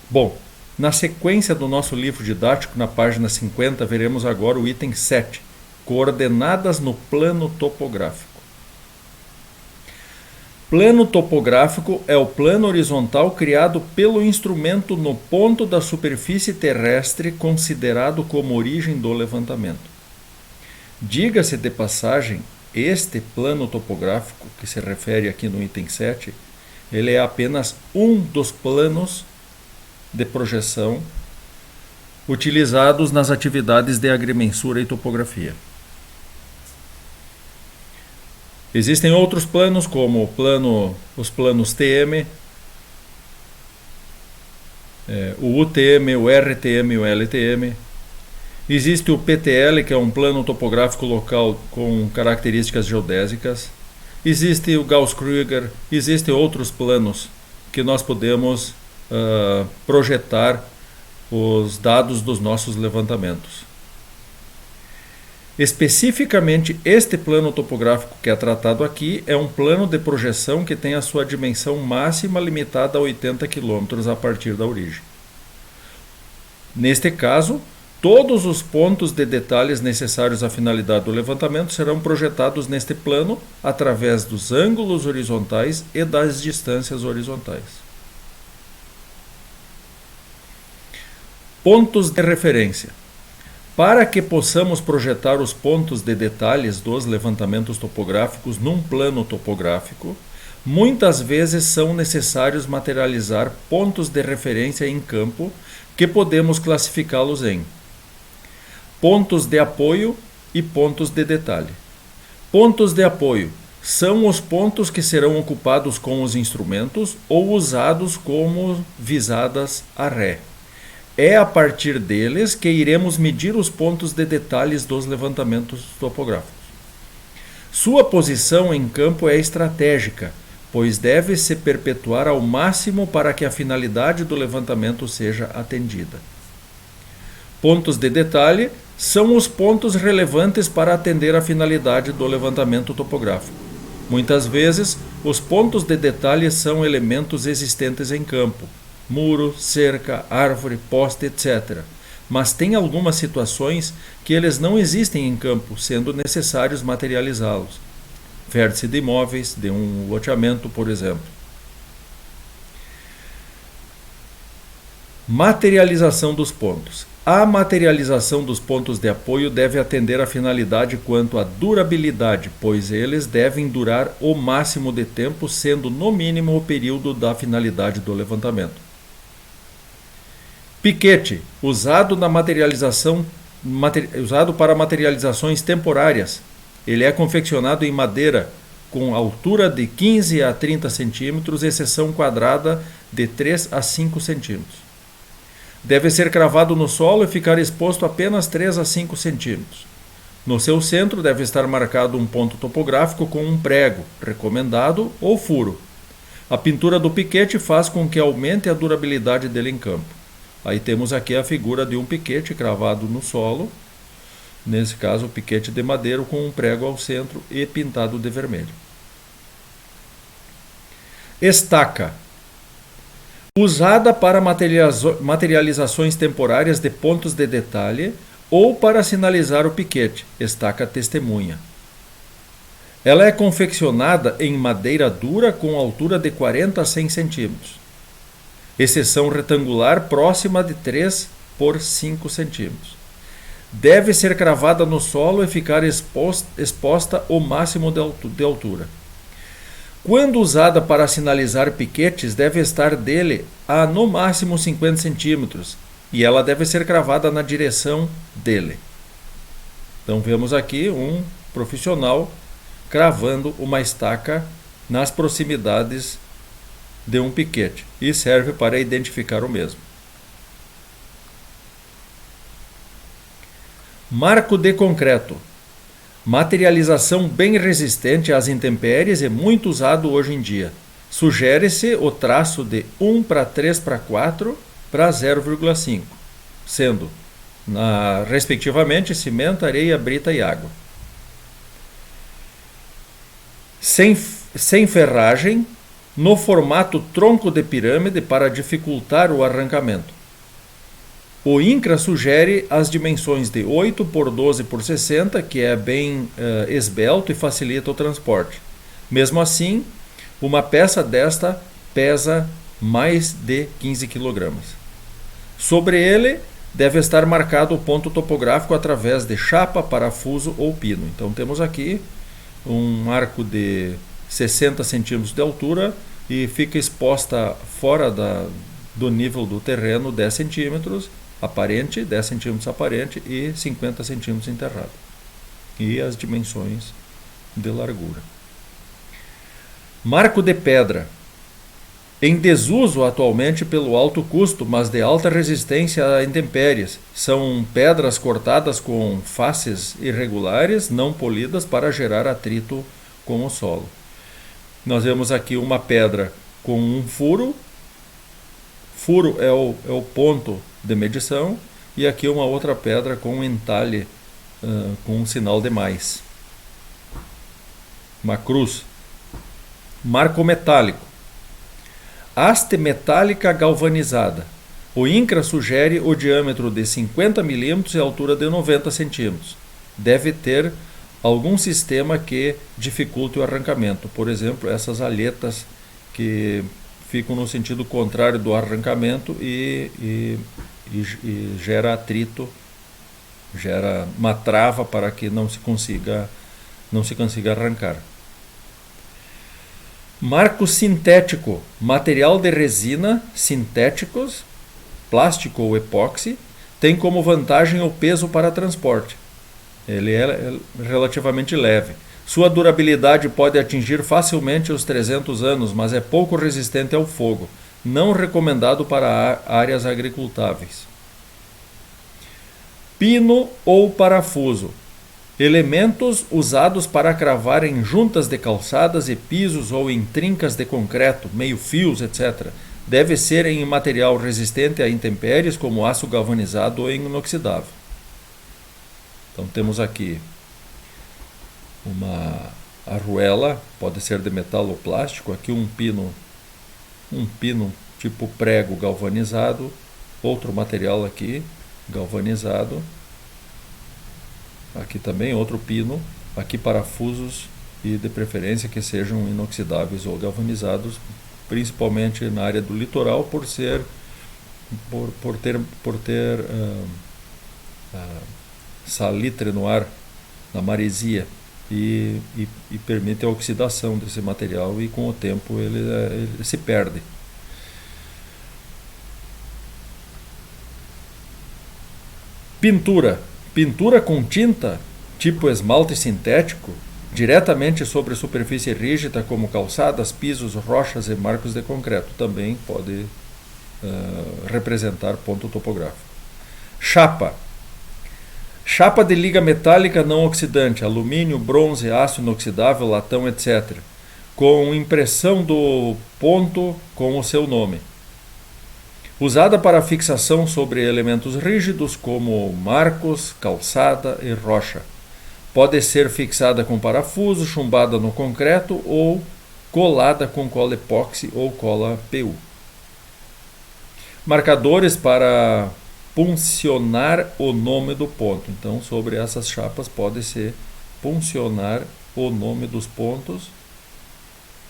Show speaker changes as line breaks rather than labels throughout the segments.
Bom, na sequência do nosso livro didático, na página 50, veremos agora o item 7, coordenadas no plano topográfico. Plano topográfico é o plano horizontal criado pelo instrumento no ponto da superfície terrestre considerado como origem do levantamento. Diga-se de passagem, este plano topográfico, que se refere aqui no item 7, ele é apenas um dos planos de projeção utilizados nas atividades de agrimensura e topografia. Existem outros planos, como os planos TM, o UTM, o RTM e o LTM. Existe o PTL, que é um plano topográfico local com características geodésicas. Existe o Gauss-Krüger, existem outros planos que nós podemos projetar os dados dos nossos levantamentos. Especificamente, este plano topográfico que é tratado aqui é um plano de projeção que tem a sua dimensão máxima limitada a 80 km a partir da origem. Neste caso, todos os pontos de detalhes necessários à finalidade do levantamento serão projetados neste plano através dos ângulos horizontais e das distâncias horizontais. Pontos de referência. Para que possamos projetar os pontos de detalhes dos levantamentos topográficos num plano topográfico, muitas vezes são necessários materializar pontos de referência em campo que podemos classificá-los em pontos de apoio e pontos de detalhe. Pontos de apoio são os pontos que serão ocupados com os instrumentos ou usados como visadas a ré. É a partir deles que iremos medir os pontos de detalhes dos levantamentos topográficos. Sua posição em campo é estratégica, pois deve se perpetuar ao máximo para que a finalidade do levantamento seja atendida. Pontos de detalhe são os pontos relevantes para atender a finalidade do levantamento topográfico. Muitas vezes, os pontos de detalhe são elementos existentes em campo, muro, cerca, árvore, poste, etc. Mas tem algumas situações que eles não existem em campo, sendo necessários materializá-los. Vértice de imóveis, de um loteamento, por exemplo. Materialização dos pontos. A materialização dos pontos de apoio deve atender à finalidade quanto à durabilidade, pois eles devem durar o máximo de tempo, sendo no mínimo o período da finalidade do levantamento. Piquete, usado para materializações temporárias. Ele é confeccionado em madeira com altura de 15 a 30 cm e seção quadrada de 3 a 5 cm. Deve ser cravado no solo e ficar exposto apenas 3 a 5 cm. No seu centro deve estar marcado um ponto topográfico com um prego, recomendado, ou furo. A pintura do piquete faz com que aumente a durabilidade dele em campo. Aí temos aqui a figura de um piquete cravado no solo, nesse caso o piquete de madeira com um prego ao centro e pintado de vermelho. Estaca. Usada para materializações temporárias de pontos de detalhe ou para sinalizar o piquete, estaca testemunha. Ela é confeccionada em madeira dura com altura de 40 a 100 cm. Exceção retangular próxima de 3 por 5 cm. Deve ser cravada no solo e ficar exposta o máximo de altura. Quando usada para sinalizar piquetes, deve estar dele a no máximo 50 cm e ela deve ser cravada na direção dele. Então vemos aqui um profissional cravando uma estaca nas proximidades de um piquete e serve para identificar o mesmo. Marco de concreto. Materialização bem resistente às intempéries e muito usado hoje em dia. Sugere-se o traço de 1:3:4 para 0,5, sendo, respectivamente, cimento, areia, brita e água. Sem ferragem, no formato tronco de pirâmide para dificultar o arrancamento. O INCRA sugere as dimensões de 8 por 12 por 60, que é bem esbelto e facilita o transporte. Mesmo assim, uma peça desta pesa mais de 15 kg. Sobre ele deve estar marcado o ponto topográfico através de chapa, parafuso ou pino. Então temos aqui um arco de 60 centímetros de altura e fica exposta fora do nível do terreno 10 centímetros aparente, 10 centímetros aparente e 50 centímetros enterrado. E as dimensões de largura. Marco de pedra. Em desuso atualmente pelo alto custo, mas de alta resistência a intempéries. São pedras cortadas com faces irregulares, não polidas, para gerar atrito com o solo. Nós vemos aqui uma pedra com um furo. Furo é o ponto de medição. E aqui uma outra pedra com um entalhe com um sinal de mais. Uma cruz. Marco metálico. Haste metálica galvanizada. O INCRA sugere o diâmetro de 50 mm e a altura de 90 cm. Deve ter algum sistema que dificulte o arrancamento. Por exemplo, essas alhetas que ficam no sentido contrário do arrancamento e gera atrito, gera uma trava para que não se consiga arrancar. Marco sintético, material de resina sintéticos, plástico ou epóxi, tem como vantagem o peso para transporte. Ele é relativamente leve. Sua durabilidade pode atingir facilmente os 300 anos, mas é pouco resistente ao fogo. Não recomendado para áreas agricultáveis. Pino ou parafuso. Elementos usados para cravar em juntas de calçadas e pisos ou em trincas de concreto, meio-fios, etc. Deve ser em material resistente a intempéries, como aço galvanizado ou inoxidável. Então temos aqui uma arruela, pode ser de metal ou plástico, aqui um pino tipo prego galvanizado, outro material aqui galvanizado. Aqui também outro pino, aqui parafusos e de preferência que sejam inoxidáveis ou galvanizados, principalmente na área do litoral por ter salitre no ar, na maresia e permite a oxidação desse material e com o tempo ele se perde. Pintura. Pintura com tinta, tipo esmalte sintético, diretamente sobre superfície rígida como calçadas, pisos, rochas e marcos de concreto. Também pode representar ponto topográfico. Chapa. Chapa de liga metálica não oxidante, alumínio, bronze, aço inoxidável, latão, etc. Com impressão do ponto com o seu nome. Usada para fixação sobre elementos rígidos como marcos, calçada e rocha. Pode ser fixada com parafuso, chumbada no concreto ou colada com cola epóxi ou cola PU. Marcadores para puncionar o nome do ponto. Então, sobre essas chapas pode-se puncionar o nome dos pontos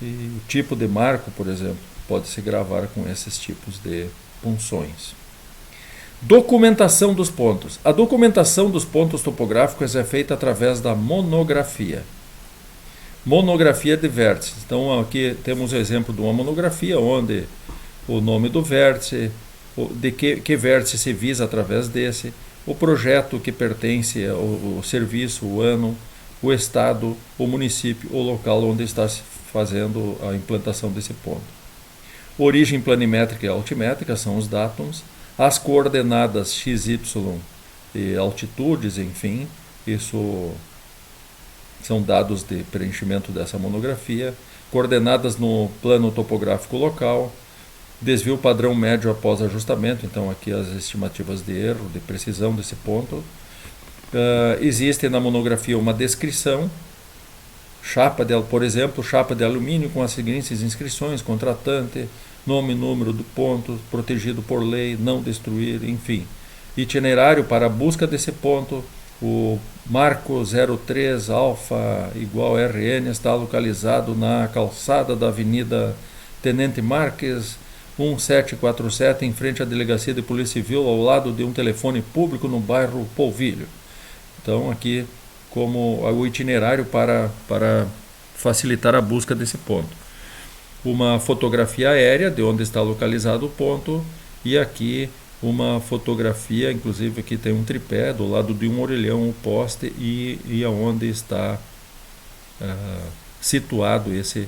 e o tipo de marco, por exemplo, pode-se gravar com esses tipos de punções. Documentação dos pontos. A documentação dos pontos topográficos é feita através da monografia. Monografia de vértices. Então aqui temos o exemplo de uma monografia onde o nome do vértice, de que vértice se visa através desse, o projeto que pertence ao serviço, o ano, o estado, o município, o local onde está se fazendo a implantação desse ponto. Origem planimétrica e altimétrica são os datums, as coordenadas x, y e altitudes, enfim, isso são dados de preenchimento dessa monografia, coordenadas no plano topográfico local, desvio padrão médio após ajustamento, então aqui as estimativas de erro, de precisão desse ponto. Existe na monografia uma descrição, por exemplo, chapa de alumínio com as seguintes inscrições: contratante, nome e número do ponto, protegido por lei, não destruir, enfim. Itinerário para a busca desse ponto: o marco 03 alfa igual RN está localizado na calçada da Avenida Tenente Marques 1747, em frente à Delegacia de Polícia Civil, ao lado de um telefone público no bairro Polvilho. Então aqui como o itinerário para facilitar a busca desse ponto. Uma fotografia aérea de onde está localizado o ponto, e aqui uma fotografia, inclusive aqui tem um tripé do lado de um orelhão, um poste e aonde está situado esse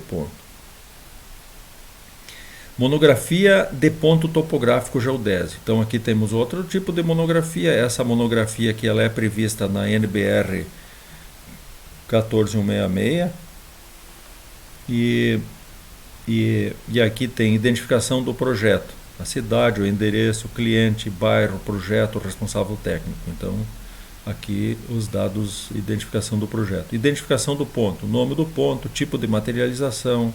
ponto. Monografia de ponto topográfico geodésio. Então aqui temos outro tipo de monografia. Essa monografia aqui ela é prevista na NBR 14166 e aqui tem identificação do projeto, a cidade, o endereço, o cliente, bairro, projeto, responsável técnico. Então aqui os dados, identificação do projeto, identificação do ponto, nome do ponto, tipo de materialização,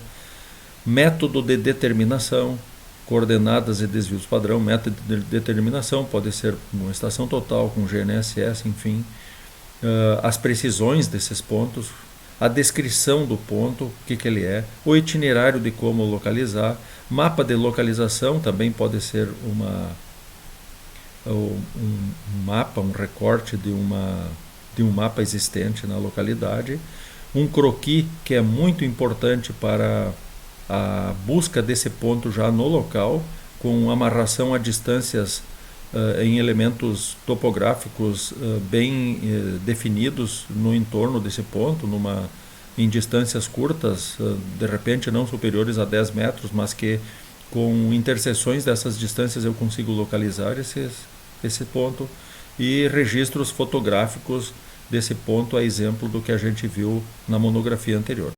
método de determinação, coordenadas e desvios padrão. Método de determinação pode ser uma estação total com GNSS, enfim. As precisões desses pontos, a descrição do ponto, o que ele é, o itinerário de como localizar, mapa de localização, também pode ser um mapa, um recorte de um mapa existente na localidade, um croquis, que é muito importante para a busca desse ponto já no local, com amarração a distâncias em elementos topográficos bem definidos no entorno desse ponto, em distâncias curtas, de repente não superiores a 10 metros, mas que com interseções dessas distâncias eu consigo localizar esse ponto, e registros fotográficos desse ponto, a exemplo do que a gente viu na monografia anterior.